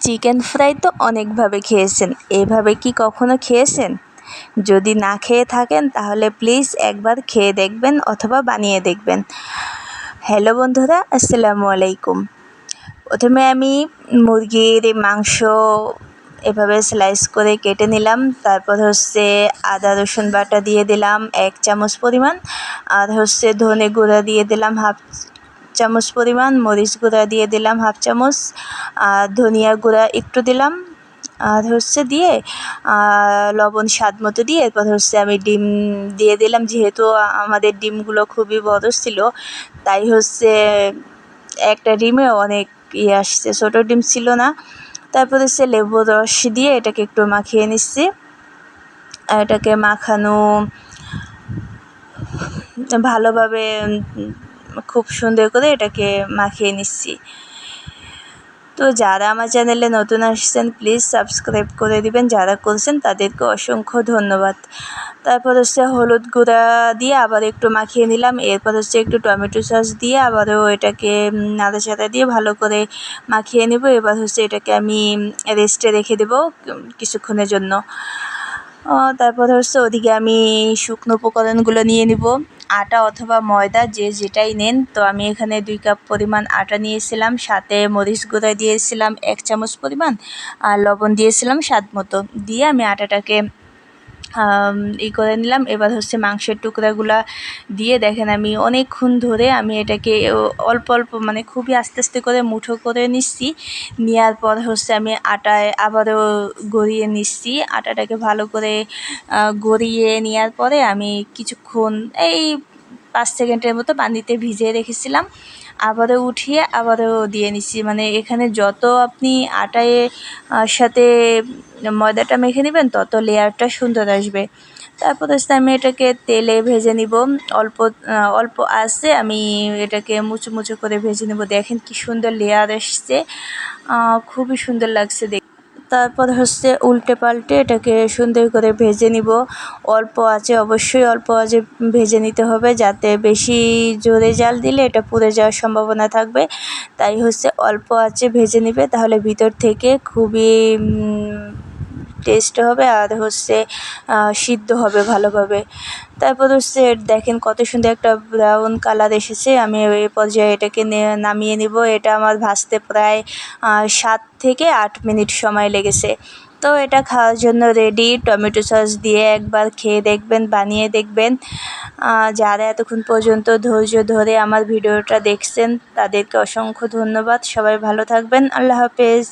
Chicken fry তো অনেকভাবে খেয়েছেন, এভাবে কি কখনো খেয়েছেন? যদি না খেয়ে থাকেন তাহলে প্লিজ একবার খেয়ে দেখবেন অথবা বানিয়ে দেখবেন। হ্যালো বন্ধুরা, আসসালামু আলাইকুম। প্রথমে আমি মুরগির মাংস এভাবে স্লাইস করে কেটে নিলাম। তারপর আদা রসুন বাটা দিয়ে দিলাম 1 চামচ পরিমাণ, আর ধনে গুঁড়া দিয়ে দিলাম হাফ চামচ পরিমাণ, মরিচ গুঁড়া দিয়ে দিলাম হাফ চামচ, আর ধনিয়া গুঁড়া একটু দিলাম, আর দিয়ে লবণ স্বাদ মতো দিয়ে এরপর আমি ডিম দিয়ে দিলাম। যেহেতু আমাদের ডিমগুলো খুবই বড় ছিল, তাই একটা ডিমে অনেক আসছে, ছোটো ডিম ছিল না। তারপর লেবুর রস দিয়ে এটাকে একটু মাখিয়ে নিচ্ছি। এটাকে মাখানো ভালোভাবে খুব সুন্দর করে এটাকে মাখিয়ে নিচ্ছি। তো যারা আমার চ্যানেলে নতুন আসছেন প্লিজ সাবস্ক্রাইব করে দিবেন, যারা করছেন তাদেরকে অসংখ্য ধন্যবাদ। তারপর হলুদ গুঁড়া দিয়ে আবার একটু মাখিয়ে নিলাম। এরপর একটু টমেটো সস দিয়ে আবারও এটাকে নাড়াচাড়া দিয়ে ভালো করে মাখিয়ে নেব। এবার এটাকে আমি রেস্টে রেখে দেবো কিছুক্ষণের জন্য। তারপর ওদিকে আমি শুকনো উপকরণগুলো নিয়ে নিব, আটা অথবা ময়দা যে যেটাই নেন। তো আমি এখানে 2 কাপ পরিমাণ আটা নিয়েছিলাম, সাথে মরিচ গুঁড়া দিয়েছিলাম 1 চামচ পরিমাণ, আর লবণ দিয়েছিলাম স্বাদ মতো। দিয়ে আমি আটাটাকে করে নিলাম। এবার মাংসের টুকরাগুলা দিয়ে দেখেন আমি অনেকক্ষণ ধরে আমি এটাকে অল্প অল্প মানে খুবই আস্তে আস্তে করে মুঠো করে নিচ্ছি। নেওয়ার পর আমি আটায় আবারও গড়িয়ে নিচ্ছি। আটাটাকে ভালো করে গড়িয়ে নেওয়ার পরে আমি কিছুক্ষণ এই 5 সেকেন্ডের মতো পানিতে ভিজিয়ে রেখেছিলাম। আবারও উঠিয়ে আবারও দিয়ে নিচ্ছি। মানে এখানে যত আপনি আটায় সাথে ময়দাটা মেখে নেবেন তত লেয়ারটা সুন্দর আসবে। তারপর আমি এটাকে তেলে ভেজে নিব। অল্প আঁচে আমি এটাকে মুচো মুচো করে ভেজে নেব। দেখেন কি সুন্দর লেয়ার এসছে, খুবই সুন্দর লাগছে দেখতে। তারপর উল্টে পাল্টে এটাকে সুন্দর করে ভেজে নিব। অল্প আঁচে, অবশ্যই অল্প আঁচে ভেজে নিতে হবে, যাতে বেশি জোরে জাল দিলে এটা পুড়ে যাওয়ার সম্ভাবনা থাকবে। তাই অল্প আঁচে ভেজে নিবে, তাহলে ভিতর থেকে খুবই টেস্ট হবে আর সিদ্ধ হবে ভালোভাবে। তারপর দেখেন কত সুন্দর একটা ব্রাউন কালার এসেছে। আমি এই পর্যায়ে এটাকে নামিয়ে নিব। এটা আমার ভাজতে প্রায় 7 থেকে 8 মিনিট সময় লেগেছে। তো এটা খাওয়ার জন্য রেডি। টমেটো সস দিয়ে একবার খেয়ে দেখবেন, বানিয়ে দেখবেন। যারা এতক্ষণ পর্যন্ত ধৈর্য ধরে আমার ভিডিওটা দেখছেন তাদেরকে অসংখ্য ধন্যবাদ। সবাই ভালো থাকবেন। আল্লাহ হাফেজ।